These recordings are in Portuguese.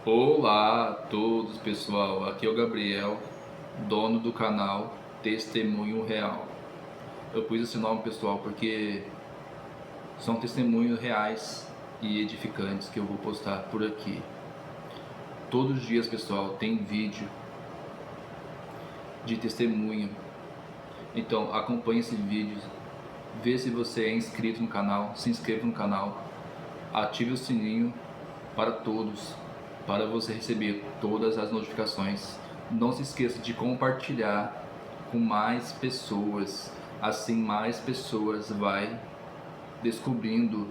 Olá a todos, pessoal. Aqui é o Gabriel, dono do canal Testemunho Real. Eu pus esse nome, pessoal, porque são testemunhos reais e edificantes que eu vou postar por aqui. Todos os dias, pessoal, tem vídeo de testemunho. Então, acompanhe esse vídeo. Vê se você é inscrito no canal, se inscreva no canal, ative o sininho para todos, para você receber todas as notificações. Não se esqueça de compartilhar com mais pessoas, assim mais pessoas vai descobrindo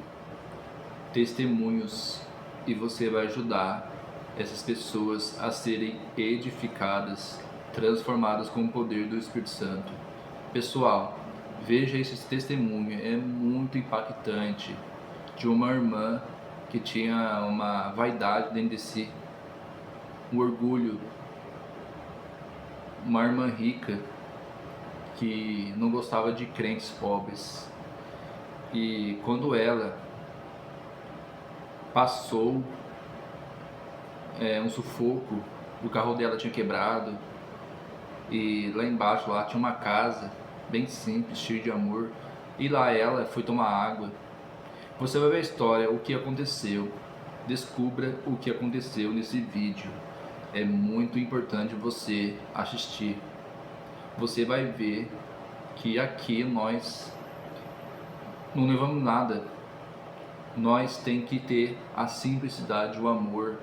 testemunhos e você vai ajudar essas pessoas a serem edificadas, transformadas com o poder do Espírito Santo. Pessoal, veja esse testemunho, é muito impactante, de uma irmã que tinha uma vaidade dentro de si, um orgulho, uma irmã rica que não gostava de crentes pobres. E quando ela passou um sufoco, o carro dela tinha quebrado e lá embaixo lá tinha uma casa bem simples, cheia de amor, e lá ela foi tomar água. Você vai ver a história, o que aconteceu. Descubra o que aconteceu nesse vídeo. É muito importante você assistir. Você vai ver que aqui nós não levamos nada. Nós tem que ter a simplicidade, o amor.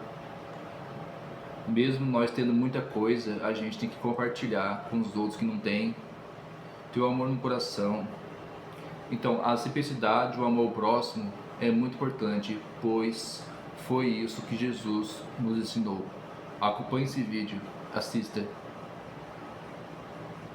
Mesmo nós tendo muita coisa, a gente tem que compartilhar com os outros que não tem. Ter o amor no coração. Então, a simplicidade, o amor ao próximo é muito importante, pois foi isso que Jesus nos ensinou. Acompanhe esse vídeo, assista.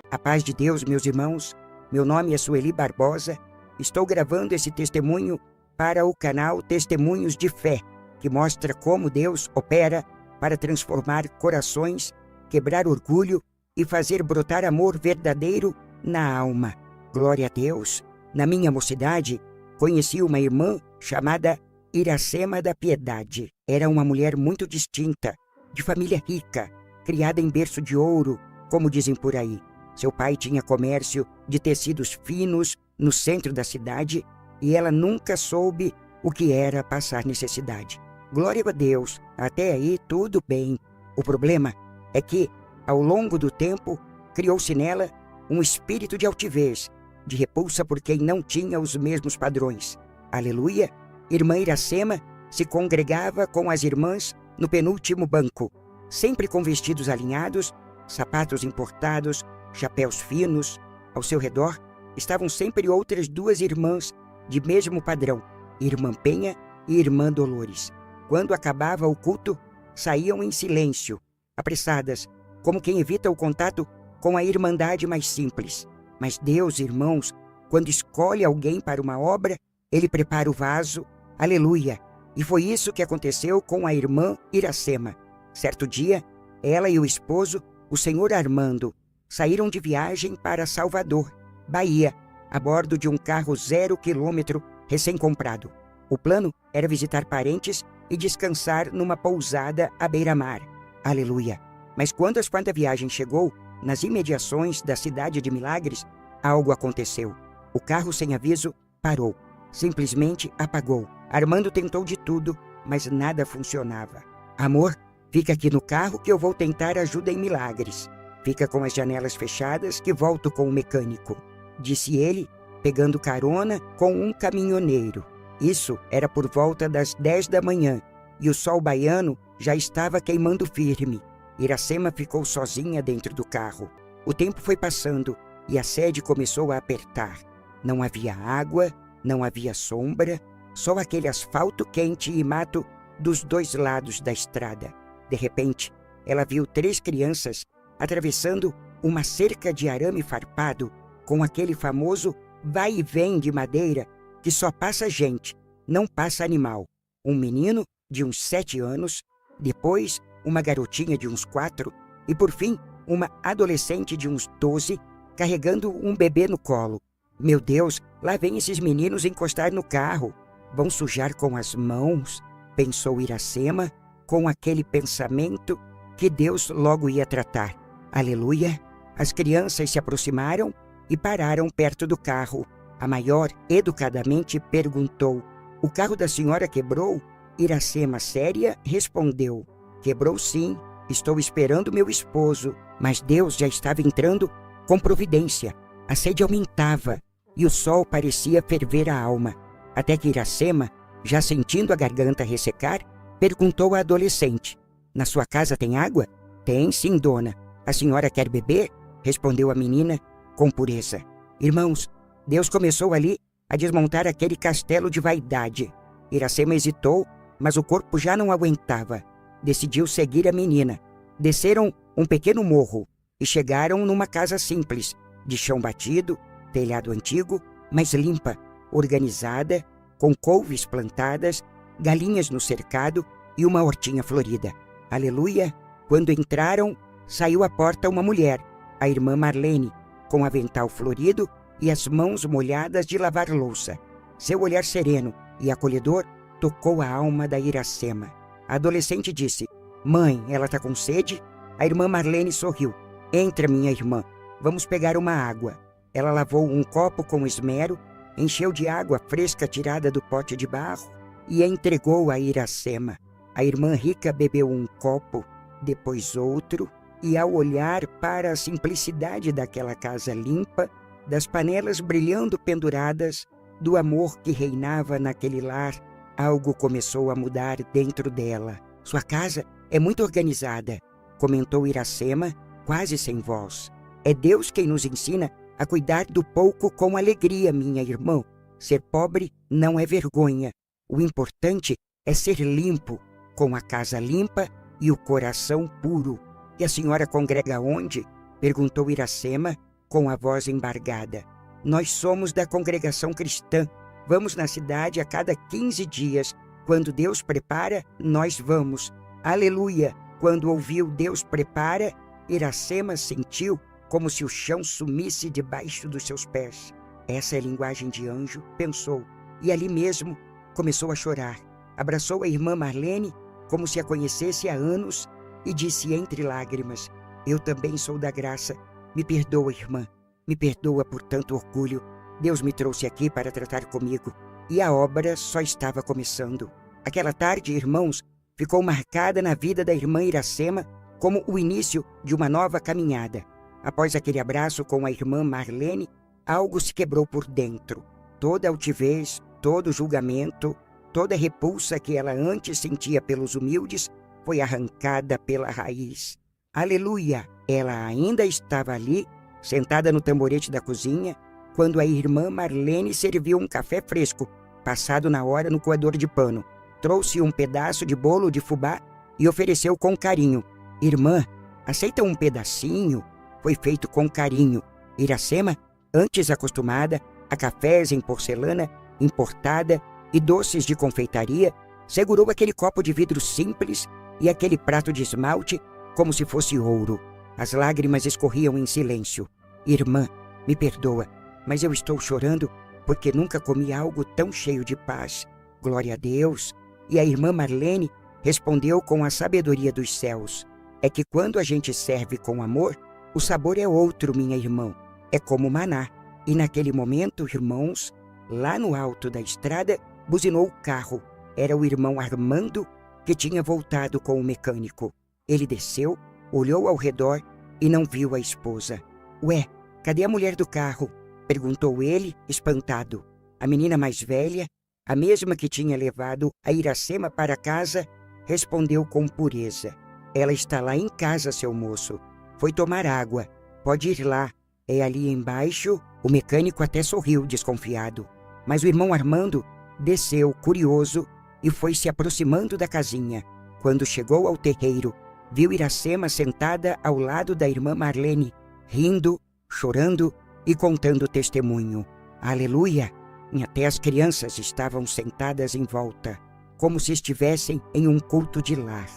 A paz de Deus, meus irmãos. Meu nome é Sueli Barbosa. Estou gravando esse testemunho para o canal Testemunhos de Fé, que mostra como Deus opera para transformar corações, quebrar orgulho e fazer brotar amor verdadeiro na alma. Glória a Deus! Na minha mocidade, conheci uma irmã chamada Iracema da Piedade. Era uma mulher muito distinta, de família rica, criada em berço de ouro, como dizem por aí. Seu pai tinha comércio de tecidos finos no centro da cidade e ela nunca soube o que era passar necessidade. Glória a Deus, até aí tudo bem. O problema é que, ao longo do tempo, criou-se nela um espírito de altivez, de repulsa por quem não tinha os mesmos padrões. Aleluia! Irmã Iracema se congregava com as irmãs no penúltimo banco, sempre com vestidos alinhados, sapatos importados, chapéus finos. Ao seu redor estavam sempre outras duas irmãs de mesmo padrão, Irmã Penha e Irmã Dolores. Quando acabava o culto, saíam em silêncio, apressadas, como quem evita o contato com a irmandade mais simples. Mas Deus, irmãos, quando escolhe alguém para uma obra, Ele prepara o vaso. Aleluia! E foi isso que aconteceu com a irmã Iracema. Certo dia, ela e o esposo, o senhor Armando, saíram de viagem para Salvador, Bahia, a bordo de um carro 0 quilômetro recém-comprado. O plano era visitar parentes e descansar numa pousada à beira-mar. Aleluia! Mas quando a quarta viagem chegou, nas imediações da cidade de Milagres, algo aconteceu. O carro, sem aviso, parou. Simplesmente apagou. Armando tentou de tudo, mas nada funcionava. Amor, fica aqui no carro que eu vou tentar ajuda em Milagres. Fica com as janelas fechadas que volto com o mecânico, disse ele, pegando carona com um caminhoneiro. Isso era por volta das 10 da manhã e o sol baiano já estava queimando firme. Iracema ficou sozinha dentro do carro. O tempo foi passando e a sede começou a apertar. Não havia água, não havia sombra, só aquele asfalto quente e mato dos dois lados da estrada. De repente, ela viu 3 crianças atravessando uma cerca de arame farpado com aquele famoso vai e vem de madeira que só passa gente, não passa animal. Um menino de uns 7 anos, depois uma garotinha de uns 4 e, por fim, uma adolescente de uns 12, carregando um bebê no colo. Meu Deus, lá vem esses meninos encostar no carro. Vão sujar com as mãos, pensou Iracema, com aquele pensamento que Deus logo ia tratar. Aleluia! As crianças se aproximaram e pararam perto do carro. A maior, educadamente, perguntou: "O carro da senhora quebrou?" Iracema, séria, respondeu: "Quebrou sim. Estou esperando meu esposo." Mas Deus já estava entrando com providência. A sede aumentava e o sol parecia ferver a alma. Até que Iracema, já sentindo a garganta ressecar, perguntou à adolescente: "Na sua casa tem água?" "Tem sim, dona." "A senhora quer beber?" respondeu a menina com pureza. Irmãos, Deus começou ali a desmontar aquele castelo de vaidade. Iracema hesitou, mas o corpo já não aguentava. Decidiu seguir a menina. Desceram um pequeno morro e chegaram numa casa simples, de chão batido, telhado antigo, mas limpa, organizada, com couves plantadas, galinhas no cercado e uma hortinha florida. Aleluia! Quando entraram, saiu à porta uma mulher, a irmã Marlene, com avental florido e as mãos molhadas de lavar louça. Seu olhar sereno e acolhedor tocou a alma da Iracema. A adolescente disse: "Mãe, ela está com sede?" A irmã Marlene sorriu. "Entra, minha irmã, vamos pegar uma água." Ela lavou um copo com esmero, encheu de água fresca tirada do pote de barro e a entregou a Iracema. A irmã rica bebeu um copo, depois outro, e ao olhar para a simplicidade daquela casa limpa, das panelas brilhando penduradas, do amor que reinava naquele lar, algo começou a mudar dentro dela. "Sua casa é muito organizada", comentou Iracema, quase sem voz. "É Deus quem nos ensina a cuidar do pouco com alegria, minha irmã. Ser pobre não é vergonha. O importante é ser limpo, com a casa limpa e o coração puro." "E a senhora congrega onde?" perguntou Iracema, com a voz embargada. "Nós somos da congregação cristã. Vamos na cidade a cada 15 dias. Quando Deus prepara, nós vamos." Aleluia! Quando ouviu "Deus prepara", Iracema sentiu como se o chão sumisse debaixo dos seus pés. Essa é a linguagem de anjo, pensou, e ali mesmo começou a chorar. Abraçou a irmã Marlene como se a conhecesse há anos e disse entre lágrimas: "Eu também sou da graça. Me perdoa, irmã. Me perdoa por tanto orgulho. Deus me trouxe aqui para tratar comigo." E a obra só estava começando. Aquela tarde, irmãos, ficou marcada na vida da irmã Iracema como o início de uma nova caminhada. Após aquele abraço com a irmã Marlene, algo se quebrou por dentro. Toda altivez, todo julgamento, toda repulsa que ela antes sentia pelos humildes foi arrancada pela raiz. Aleluia! Ela ainda estava ali, sentada no tamborete da cozinha, quando a irmã Marlene serviu um café fresco, passado na hora no coador de pano. Trouxe um pedaço de bolo de fubá e ofereceu com carinho. "Irmã, aceita um pedacinho?" Foi feito com carinho. Iracema, antes acostumada a cafés em porcelana importada e doces de confeitaria, segurou aquele copo de vidro simples e aquele prato de esmalte como se fosse ouro. As lágrimas escorriam em silêncio. "Irmã, me perdoa, mas eu estou chorando porque nunca comi algo tão cheio de paz. Glória a Deus." E a irmã Marlene respondeu com a sabedoria dos céus: "É que quando a gente serve com amor, o sabor é outro, minha irmã. É como maná." E naquele momento, irmãos, lá no alto da estrada, buzinou o carro. Era o irmão Armando que tinha voltado com o mecânico. Ele desceu, olhou ao redor e não viu a esposa. "Ué, cadê a mulher do carro?" perguntou ele, espantado. A menina mais velha, a mesma que tinha levado a Iracema para casa, respondeu com pureza: "Ela está lá em casa, seu moço. Foi tomar água. Pode ir lá. É ali embaixo." O mecânico até sorriu, desconfiado. Mas o irmão Armando desceu, curioso, e foi se aproximando da casinha. Quando chegou ao terreiro, viu Iracema sentada ao lado da irmã Marlene, rindo, chorando e contando testemunho. Aleluia! E até as crianças estavam sentadas em volta, como se estivessem em um culto de lar.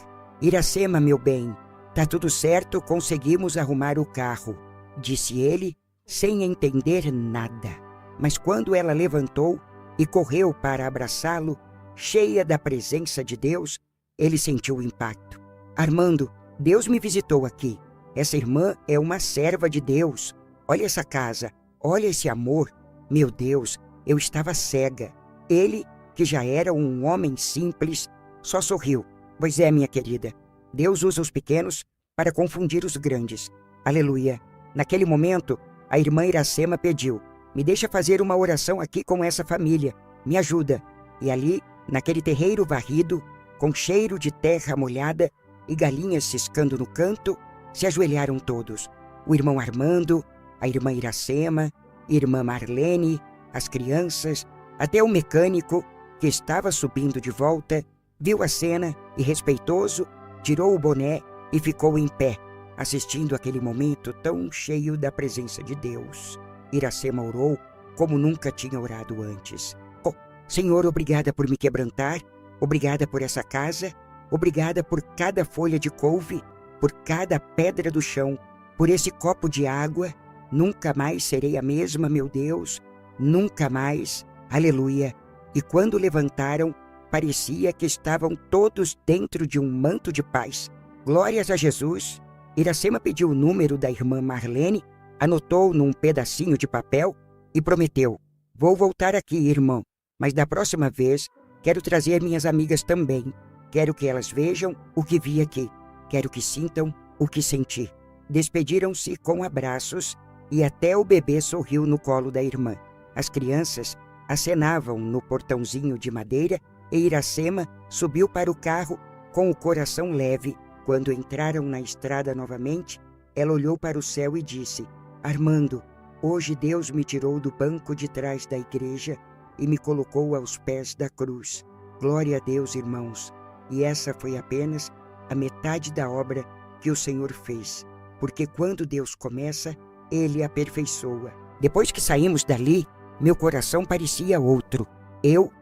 "Iracema, meu bem, tá tudo certo, conseguimos arrumar o carro", disse ele, sem entender nada. Mas quando ela levantou e correu para abraçá-lo, cheia da presença de Deus, Ele sentiu o impacto. Armando, Deus me visitou aqui. Essa irmã é uma serva de Deus. Olha essa casa, olha esse amor. Meu Deus, eu estava cega. Ele, que já era um homem simples, só sorriu. Pois é, minha querida, Deus usa os pequenos para confundir os grandes. Aleluia. Naquele momento, a irmã Iracema pediu: me deixa fazer uma oração aqui com essa família. Me ajuda. E ali, naquele terreiro varrido, com cheiro de terra molhada e galinhas ciscando no canto, se ajoelharam todos. O irmão Armando, a irmã Iracema, irmã Marlene, as crianças, até o mecânico, que estava subindo de volta, viu a cena e, respeitoso, tirou o boné e ficou em pé, assistindo aquele momento tão cheio da presença de Deus. Iracema orou como nunca tinha orado antes. Oh, Senhor, obrigada por me quebrantar, obrigada por essa casa, obrigada por cada folha de couve, por cada pedra do chão, por esse copo de água. Nunca mais serei a mesma, meu Deus, nunca mais. Aleluia. E quando levantaram, parecia que estavam todos dentro de um manto de paz. Glórias a Jesus. Iracema pediu o número da irmã Marlene, anotou num pedacinho de papel e prometeu: vou voltar aqui, irmão, mas da próxima vez quero trazer minhas amigas também. Quero que elas vejam o que vi aqui. Quero que sintam o que senti. Despediram-se com abraços e até o bebê sorriu no colo da irmã. As crianças acenavam no portãozinho de madeira e Iracema subiu para o carro com o coração leve. Quando entraram na estrada novamente, ela olhou para o céu e disse: Armando, hoje Deus me tirou do banco de trás da igreja e me colocou aos pés da cruz. Glória a Deus, irmãos. E essa foi apenas a metade da obra que o Senhor fez, porque quando Deus começa, Ele aperfeiçoa. Depois que saímos dali, meu coração parecia outro. Eu,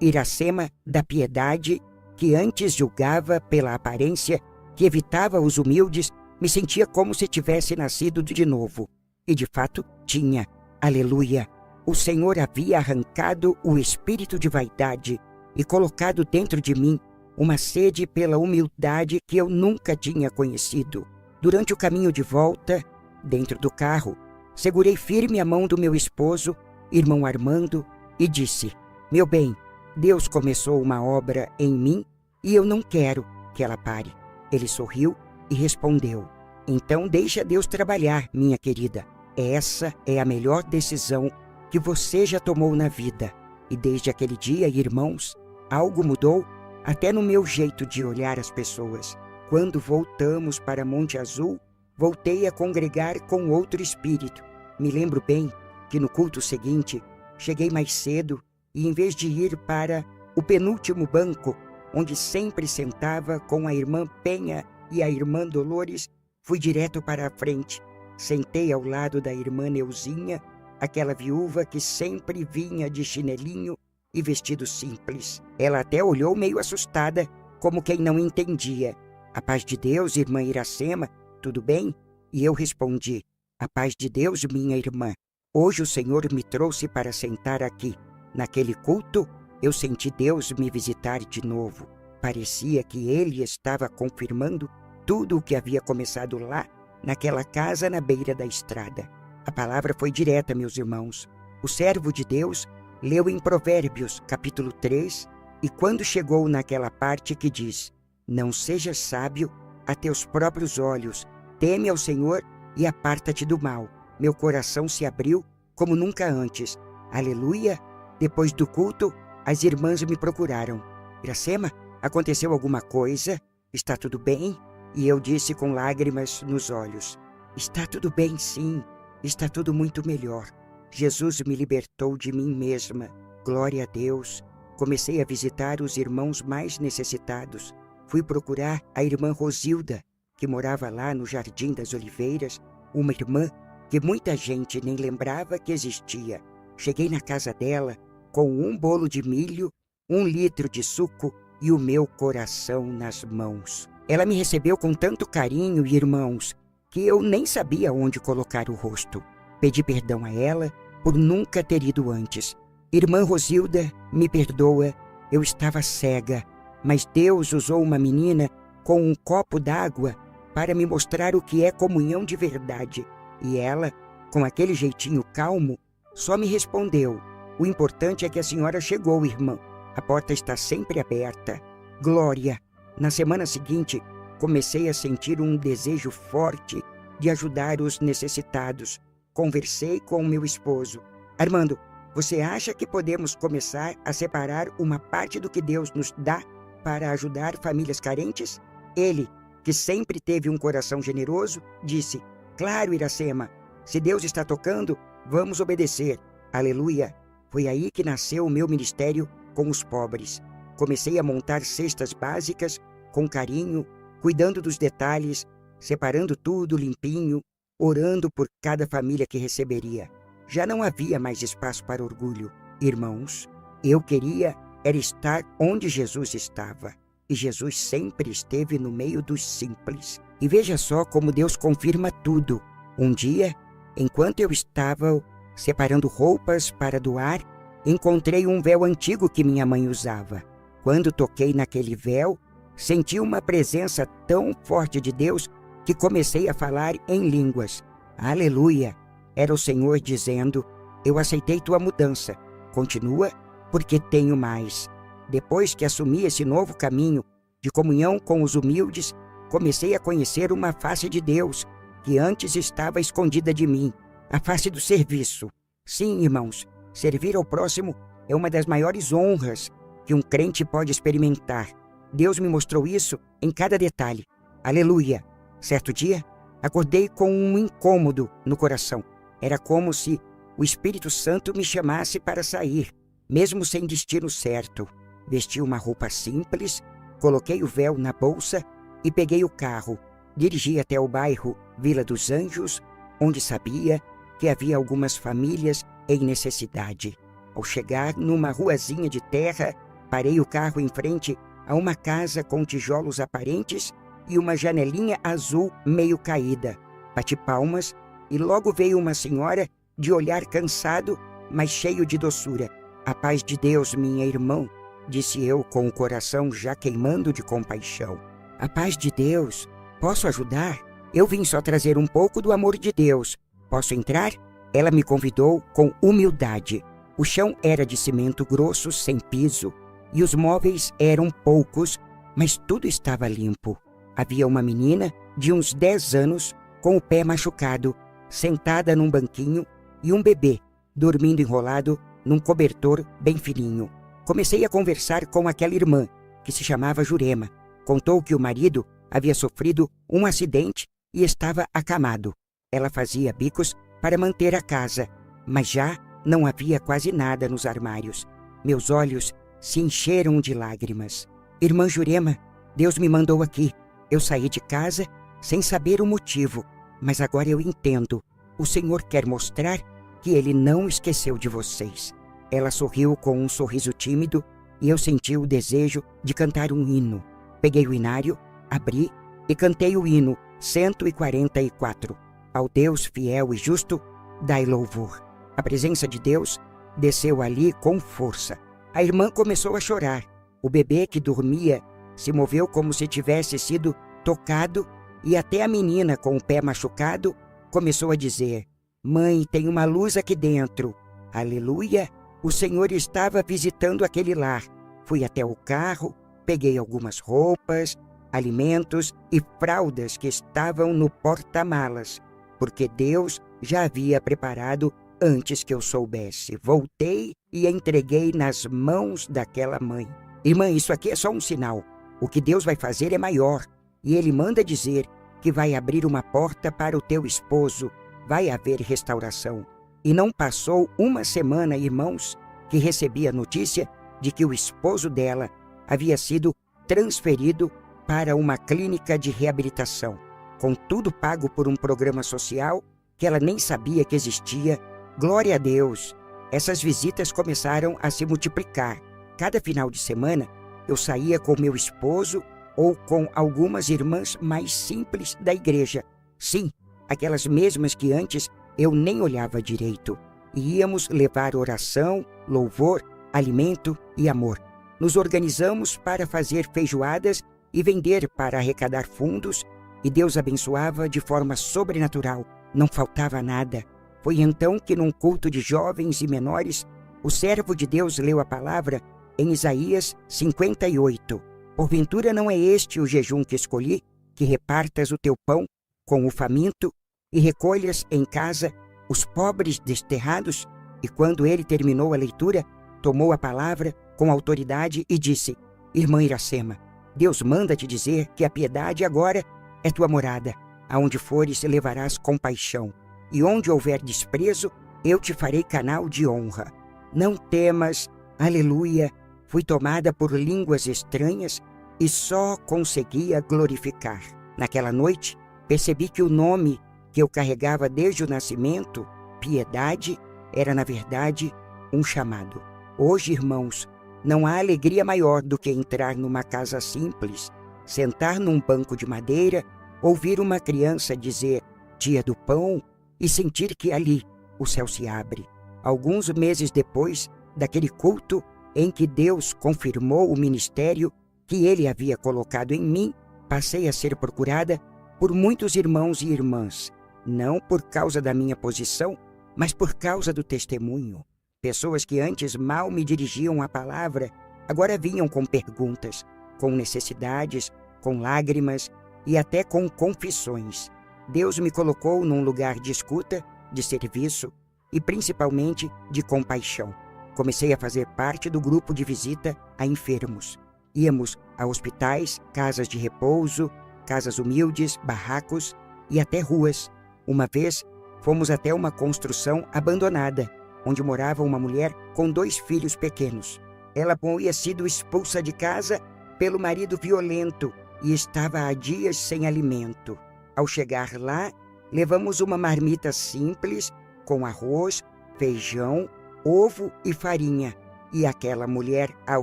Iracema da Piedade, que antes julgava pela aparência, que evitava os humildes, me sentia como se tivesse nascido de novo. E de fato tinha. Aleluia! O Senhor havia arrancado o espírito de vaidade e colocado dentro de mim uma sede pela humildade que eu nunca tinha conhecido. Durante o caminho de volta, dentro do carro, segurei firme a mão do meu esposo, irmão Armando, e disse: meu bem, Deus começou uma obra em mim e eu não quero que ela pare. Ele sorriu e respondeu: então deixa Deus trabalhar, minha querida. Essa é a melhor decisão que você já tomou na vida. E desde aquele dia, irmãos, algo mudou até no meu jeito de olhar as pessoas. Quando voltamos para Monte Azul, voltei a congregar com outro espírito. Me lembro bem que no culto seguinte, cheguei mais cedo e, em vez de ir para o penúltimo banco, onde sempre sentava com a irmã Penha e a irmã Dolores, fui direto para a frente. Sentei ao lado da irmã Neuzinha, aquela viúva que sempre vinha de chinelinho e vestido simples. Ela até olhou meio assustada, como quem não entendia. A paz de Deus, irmã Iracema, tudo bem? E eu respondi: a paz de Deus, minha irmã. Hoje o Senhor me trouxe para sentar aqui. Naquele culto, eu senti Deus me visitar de novo. Parecia que Ele estava confirmando tudo o que havia começado lá, naquela casa na beira da estrada. A palavra foi direta, meus irmãos. O servo de Deus leu em Provérbios, capítulo 3, e quando chegou naquela parte que diz: não sejas sábio a teus próprios olhos, teme ao Senhor e aparta-te do mal. Meu coração se abriu como nunca antes. Aleluia! Depois do culto, as irmãs me procuraram. Iracema, aconteceu alguma coisa? Está tudo bem? E eu disse com lágrimas nos olhos: está tudo bem, sim. Está tudo muito melhor. Jesus me libertou de mim mesma. Glória a Deus. Comecei a visitar os irmãos mais necessitados. Fui procurar a irmã Rosilda, que morava lá no Jardim das Oliveiras, uma irmã que muita gente nem lembrava que existia. Cheguei na casa dela com um bolo de milho, 1 litro de suco e o meu coração nas mãos. Ela me recebeu com tanto carinho, irmãos, que eu nem sabia onde colocar o rosto. Pedi perdão a ela por nunca ter ido antes. Irmã Rosilda, me perdoa, eu estava cega. mas Deus usou uma menina com um copo d'água para me mostrar o que é comunhão de verdade. E ela, com aquele jeitinho calmo, só me respondeu: "O importante é que a senhora chegou, irmã. A porta está sempre aberta." Glória! Na semana seguinte, comecei a sentir um desejo forte de ajudar os necessitados. Conversei com meu esposo. "Armando, você acha que podemos começar a separar uma parte do que Deus nos dá para ajudar famílias carentes?" Ele, que sempre teve um coração generoso, disse: "Claro, Iracema. Se Deus está tocando, vamos obedecer." Aleluia! Foi aí que nasceu o meu ministério com os pobres. Comecei a montar cestas básicas com carinho, cuidando dos detalhes, separando tudo limpinho, orando por cada família que receberia. Já não havia mais espaço para orgulho. Irmãos, eu queria era estar onde Jesus estava. E Jesus sempre esteve no meio dos simples. E veja só como Deus confirma tudo. Um dia, enquanto eu estava separando roupas para doar, encontrei um véu antigo que minha mãe usava. Quando toquei naquele véu, senti uma presença tão forte de Deus que comecei a falar em línguas. Aleluia! Era o Senhor dizendo: "Eu aceitei tua mudança. Continua, porque tenho mais." Depois que assumi esse novo caminho de comunhão com os humildes, comecei a conhecer uma face de Deus que antes estava escondida de mim, a face do serviço. Sim, irmãos, servir ao próximo é uma das maiores honras que um crente pode experimentar. Deus me mostrou isso em cada detalhe. Aleluia! Certo dia, acordei com um incômodo no coração. Era como se o Espírito Santo me chamasse para sair, mesmo sem destino certo. Vesti uma roupa simples, coloquei o véu na bolsa e peguei o carro. Dirigi até o bairro Vila dos Anjos, onde sabia que havia algumas famílias em necessidade. Ao chegar numa ruazinha de terra, parei o carro em frente a uma casa com tijolos aparentes e uma janelinha azul meio caída. Bati palmas e logo veio uma senhora de olhar cansado, mas cheio de doçura. "A paz de Deus, minha irmã," disse eu com o coração já queimando de compaixão. "A paz de Deus. Posso ajudar? Eu vim só trazer um pouco do amor de Deus. Posso entrar?" Ela me convidou com humildade. O chão era de cimento grosso, sem piso, e os móveis eram poucos, mas tudo estava limpo. Havia uma menina de uns 10 anos, com o pé machucado, sentada num banquinho, e um bebê, dormindo enrolado num cobertor bem fininho. Comecei a conversar com aquela irmã, que se chamava Jurema. Contou que o marido havia sofrido um acidente e estava acamado. Ela fazia bicos para manter a casa, mas já não havia quase nada nos armários. Meus olhos se encheram de lágrimas. "Irmã Jurema, Deus me mandou aqui. Eu saí de casa sem saber o motivo, mas agora eu entendo. O Senhor quer mostrar que Ele não esqueceu de vocês." Ela sorriu com um sorriso tímido e eu senti o desejo de cantar um hino. Peguei o hinário, abri e cantei o hino 144. "Ao Deus fiel e justo, dai louvor." A presença de Deus desceu ali com força. A irmã começou a chorar. O bebê que dormia se moveu como se tivesse sido tocado e até a menina com o pé machucado começou a dizer: "Mãe, tem uma luz aqui dentro." Aleluia! O Senhor estava visitando aquele lar. Fui até o carro, peguei algumas roupas, alimentos e fraldas que estavam no porta-malas, porque Deus já havia preparado antes que eu soubesse. Voltei e entreguei nas mãos daquela mãe. "Irmã, isso aqui é só um sinal. O que Deus vai fazer é maior. E Ele manda dizer que vai abrir uma porta para o teu esposo. Vai haver restauração." E não passou uma semana, irmãos, que recebi a notícia de que o esposo dela havia sido transferido para uma clínica de reabilitação, com tudo pago por um programa social que ela nem sabia que existia. Glória a Deus! Essas visitas começaram a se multiplicar. Cada final de semana, eu saía com meu esposo ou com algumas irmãs mais simples da igreja. Sim, aquelas mesmas que antes eu nem olhava direito. E íamos levar oração, louvor, alimento e amor. nos organizamos para fazer feijoadas e vender para arrecadar fundos, e Deus abençoava de forma sobrenatural, não faltava nada. Foi então que num culto de jovens e menores, o servo de Deus leu a palavra em Isaías 58. Porventura não é este o jejum que escolhi, que repartas o teu pão com o faminto e recolhas em casa os pobres desterrados? E quando ele terminou a leitura, tomou a palavra com autoridade e disse: Irmã Iracema, Deus manda te dizer que a piedade agora é tua morada. Aonde fores, levarás compaixão. E onde houver desprezo, eu te farei canal de honra. Não temas, aleluia. Fui tomada por línguas estranhas e só conseguia glorificar. Naquela noite, percebi que o nome que eu carregava desde o nascimento, piedade, era na verdade um chamado. Hoje, irmãos, não há alegria maior do que entrar numa casa simples, sentar num banco de madeira, ouvir uma criança dizer dia do pão e sentir que ali o céu se abre. Alguns meses depois daquele culto em que Deus confirmou o ministério que Ele havia colocado em mim, passei a ser procurada por muitos irmãos e irmãs, não por causa da minha posição, mas por causa do testemunho. Pessoas que antes mal me dirigiam a palavra, agora vinham com perguntas, com necessidades, com lágrimas e até com confissões. Deus me colocou num lugar de escuta, de serviço e principalmente de compaixão. Comecei a fazer parte do grupo de visita a enfermos. Íamos a hospitais, casas de repouso, casas humildes, barracos e até ruas. Uma vez, fomos até uma construção abandonada, onde morava uma mulher com 2 filhos pequenos. Ela havia sido expulsa de casa pelo marido violento e estava há dias sem alimento. Ao chegar lá, levamos uma marmita simples com arroz, feijão, ovo e farinha. E aquela mulher, ao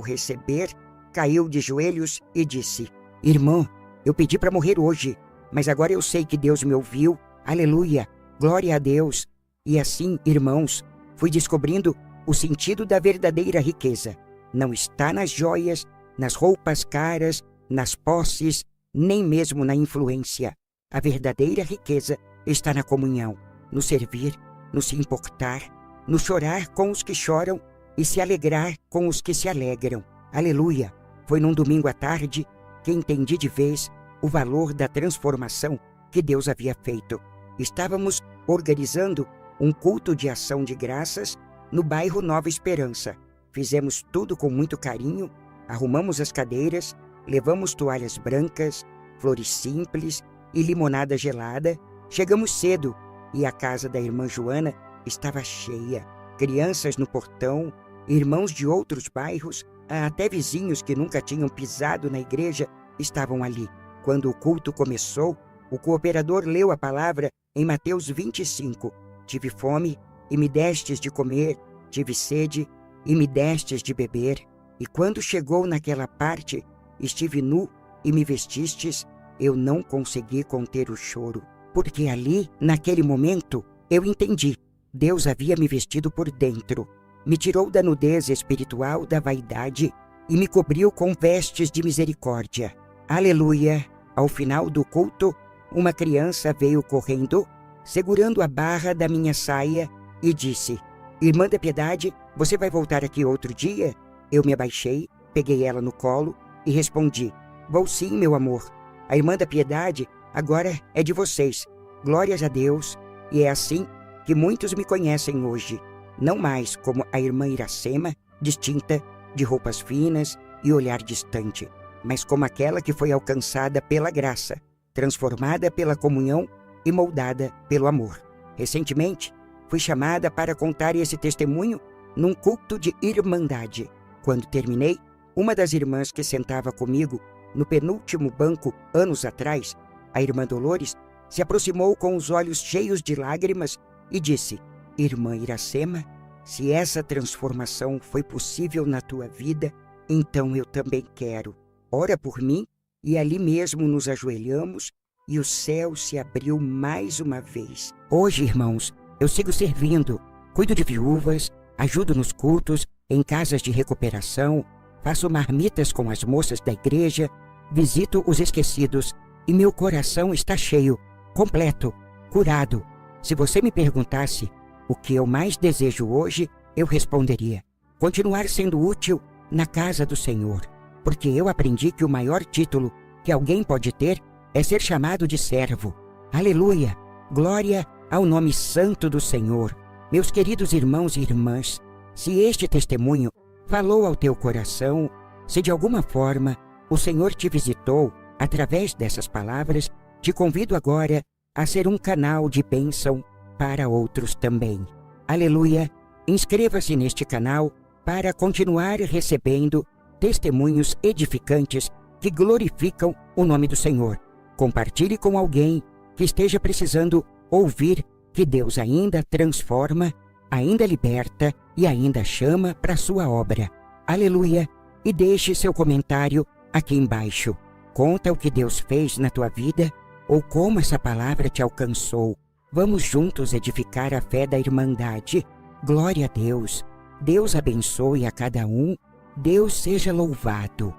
receber, caiu de joelhos e disse: Irmã, eu pedi para morrer hoje, mas agora eu sei que Deus me ouviu. Aleluia, glória a Deus. E assim, irmãos, fui descobrindo o sentido da verdadeira riqueza. Não está nas joias, nas roupas caras, nas posses, nem mesmo na influência. A verdadeira riqueza está na comunhão, no servir, no se importar, no chorar com os que choram e se alegrar com os que se alegram. Aleluia! Foi num domingo à tarde que entendi de vez o valor da transformação que Deus havia feito. Estávamos organizando um culto de ação de graças no bairro Nova Esperança. Fizemos tudo com muito carinho, arrumamos as cadeiras, levamos toalhas brancas, flores simples e limonada gelada. Chegamos cedo e a casa da irmã Joana estava cheia. Crianças no portão, irmãos de outros bairros, até vizinhos que nunca tinham pisado na igreja estavam ali. Quando o culto começou, o cooperador leu a palavra em Mateus 25. Tive fome e me destes de comer, tive sede e me destes de beber. E quando chegou naquela parte, estive nu e me vestistes, eu não consegui conter o choro. Porque ali, naquele momento, eu entendi. Deus havia me vestido por dentro, me tirou da nudez espiritual da vaidade e me cobriu com vestes de misericórdia. Aleluia! Ao final do culto, uma criança veio correndo, segurando a barra da minha saia e disse: Irmã da Piedade, você vai voltar aqui outro dia? Eu me abaixei, peguei ela no colo e respondi: Vou sim, meu amor. A Irmã da Piedade agora é de vocês. Glórias a Deus. E é assim que muitos me conhecem hoje. Não mais como a Irmã Iracema, distinta, de roupas finas e olhar distante, mas como aquela que foi alcançada pela graça, transformada pela comunhão e moldada pelo amor. Recentemente, fui chamada para contar esse testemunho num culto de irmandade. Quando terminei, uma das irmãs que sentava comigo no penúltimo banco anos atrás, a irmã Dolores, se aproximou com os olhos cheios de lágrimas e disse: Irmã Iracema, se essa transformação foi possível na tua vida, então eu também quero. Ora por mim. E ali mesmo nos ajoelhamos e o céu se abriu mais uma vez. Hoje, irmãos, eu sigo servindo, cuido de viúvas, ajudo nos cultos, em casas de recuperação, faço marmitas com as moças da igreja, visito os esquecidos e meu coração está cheio, completo, curado. Se você me perguntasse o que eu mais desejo hoje, eu responderia: continuar sendo útil na casa do Senhor, porque eu aprendi que o maior título que alguém pode ter é ser chamado de servo. Aleluia! Glória ao nome santo do Senhor. Meus queridos irmãos e irmãs, se este testemunho falou ao teu coração, se de alguma forma o Senhor te visitou através dessas palavras, te convido agora a ser um canal de bênção para outros também. Aleluia! Inscreva-se neste canal para continuar recebendo testemunhos edificantes que glorificam o nome do Senhor. Compartilhe com alguém que esteja precisando ouvir que Deus ainda transforma, ainda liberta e ainda chama para a sua obra. Aleluia! E deixe seu comentário aqui embaixo. Conta o que Deus fez na tua vida ou como essa palavra te alcançou. Vamos juntos edificar a fé da irmandade. Glória a Deus. Deus abençoe a cada um. Deus seja louvado.